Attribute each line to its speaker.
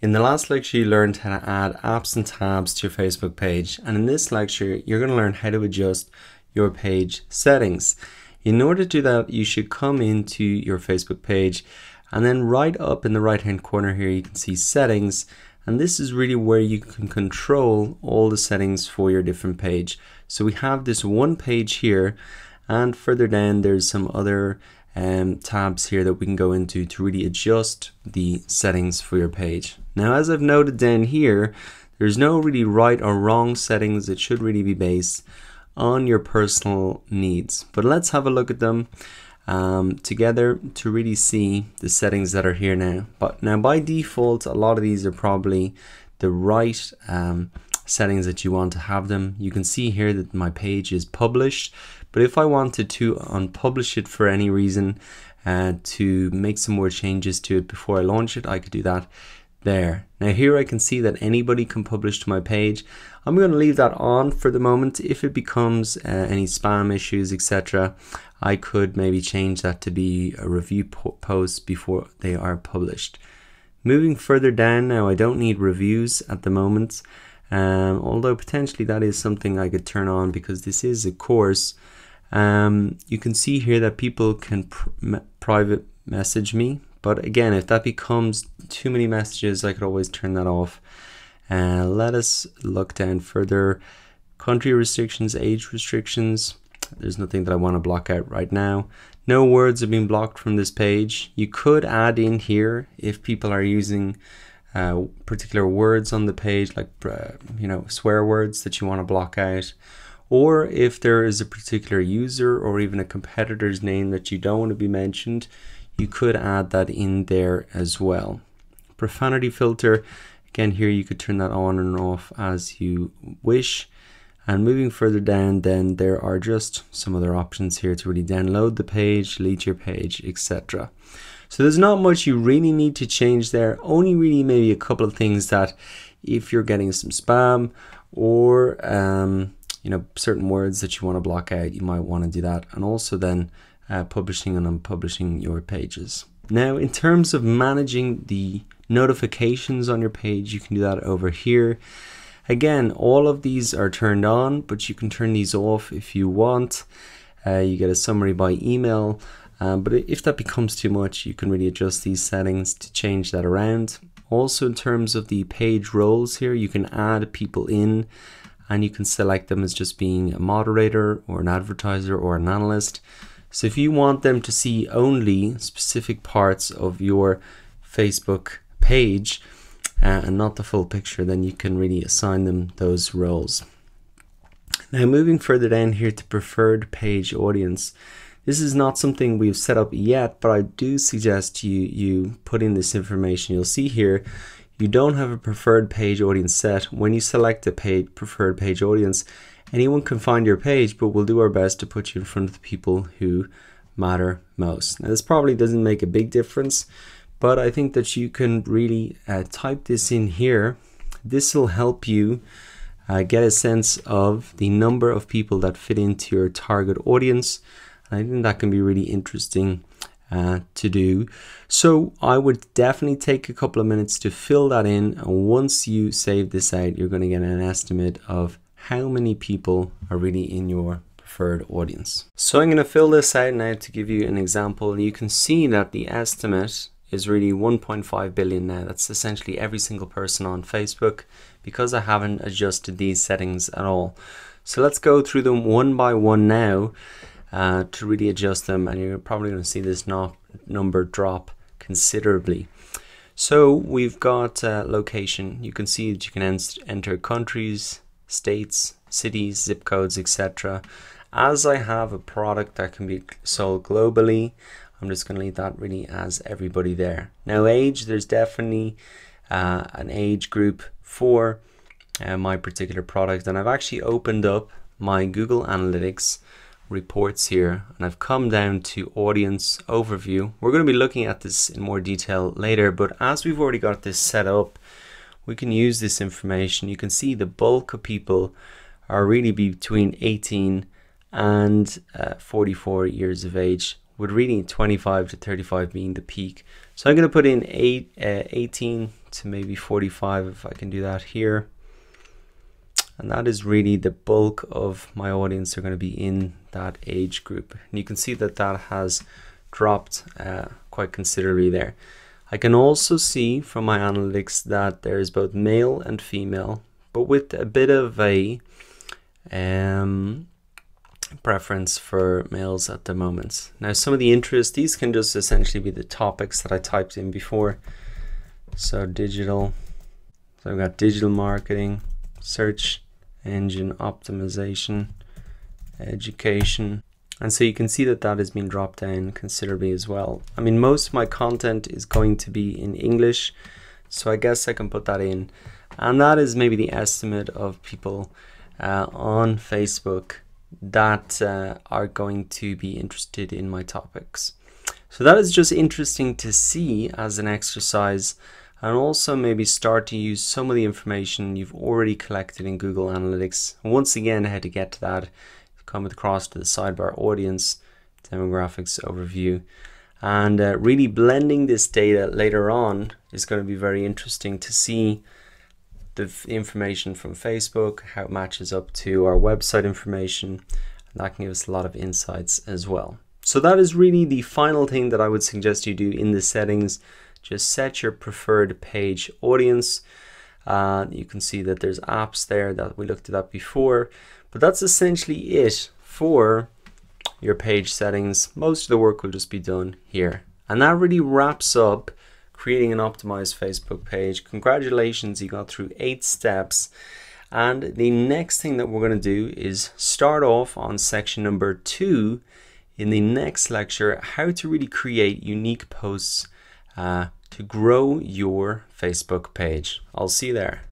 Speaker 1: In the last lecture, you learned how to add apps and tabs to your Facebook page. And in this lecture, you're going to learn how to adjust your page settings. In order to do that, you should come into your Facebook page and then right up in the right hand corner here, you can see settings. And this is really where you can control all the settings for your different page. So we have this one page here, and further down there's some other tabs here that we can go into to really adjust the settings for your page. Now, as I've noted down here, there's no really right or wrong settings. It should really be based on your personal needs. But let's have a look at them together to really see the settings that are here now. But now by default, a lot of these are probably the right settings that you want to have them. You can see here that my page is published, but if I wanted to unpublish it for any reason to make some more changes to it before I launch it, I could do that there. Now here I can see that anybody can publish to my page. I'm going to leave that on for the moment. If it becomes any spam issues, etc., I could maybe change that to be a review post before they are published. Moving further down now, I don't need reviews at the moment, although potentially that is something I could turn on because this is a course. You can see here that people can private message me, but again, if that becomes too many messages, I could always turn that off. Let us look down further. Country restrictions, age restrictions. There's nothing that I want to block out right now. No words have been blocked from this page. You could add in here if people are using particular words on the page, like swear words that you want to block out, or if there is a particular user or even a competitor's name that you don't want to be mentioned, you could add that in there as well. Profanity filter, again here you could turn that on and off as you wish. And moving further down, then there are just some other options here to really download the page, delete your page, etc. So there's not much you really need to change there, only really maybe a couple of things that if you're getting some spam or certain words that you want to block out, you might want to do that, and also then publishing and unpublishing your pages. Now, in terms of managing the notifications on your page, you can do that over here. Again, all of these are turned on, but you can turn these off if you want. You get a summary by email, but if that becomes too much, you can really adjust these settings to change that around. Also, in terms of the page roles here, you can add people in, and you can select them as just being a moderator or an advertiser or an analyst. So if you want them to see only specific parts of your Facebook page and not the full picture, then you can really assign them those roles. Now, moving further down here to preferred page audience. This is not something we've set up yet, but I do suggest you put in this information. You'll see here you don't have a preferred page audience set. When you select a preferred page audience, anyone can find your page, but we'll do our best to put you in front of the people who matter most. Now, this probably doesn't make a big difference, but I think that you can really type this in here. This will help you get a sense of the number of people that fit into your target audience. And I think that can be really interesting to do. So I would definitely take a couple of minutes to fill that in. And once you save this out, you're going to get an estimate of how many people are really in your preferred audience. So I'm going to fill this out now to give you an example. You can see that the estimate is really 1.5 billion now. That's essentially every single person on Facebook, because I haven't adjusted these settings at all. So let's go through them one by one now to really adjust them, and you're probably going to see this number drop considerably. So we've got location. You can see that you can enter countries, states, cities, zip codes, etc. As I have a product that can be sold globally, I'm just going to leave that really as everybody there. Now, age, there's definitely an age group for my particular product, and I've actually opened up my Google Analytics reports here, and I've come down to audience overview. We're going to be looking at this in more detail later, but as we've already got this set up, we can use this information. You can see the bulk of people are really between 18 and 44 years of age, with really 25 to 35 being the peak. So I'm going to put in 18 to maybe 45 if I can do that here. And that is really the bulk of my audience are going to be in that age group. And you can see that that has dropped quite considerably there. I can also see from my analytics that there is both male and female, but with a bit of a preference for males at the moment. Now some of the interests, these can just essentially be the topics that I typed in before. So digital, so I've got digital marketing, search engine optimization, education. And so you can see that that has been dropped down considerably as well. I mean, most of my content is going to be in English, so I guess I can put that in. And that is maybe the estimate of people on Facebook that are going to be interested in my topics. So that is just interesting to see as an exercise, and also maybe start to use some of the information you've already collected in Google Analytics. Once again, how to get to that, come across to the sidebar audience, demographics overview, and really blending this data later on is going to be very interesting to see the information from Facebook, how it matches up to our website information, and that can give us a lot of insights as well. So that is really the final thing that I would suggest you do in the settings. Just set your preferred page audience. You can see that there's apps there that we looked at that before, but that's essentially it for your page settings. Most of the work will just be done here. And that really wraps up creating an optimized Facebook page. Congratulations, you got through 8 steps. And the next thing that we're going to do is start off on section number 2 in the next lecture, how to really create unique posts to grow your Facebook page. I'll see you there.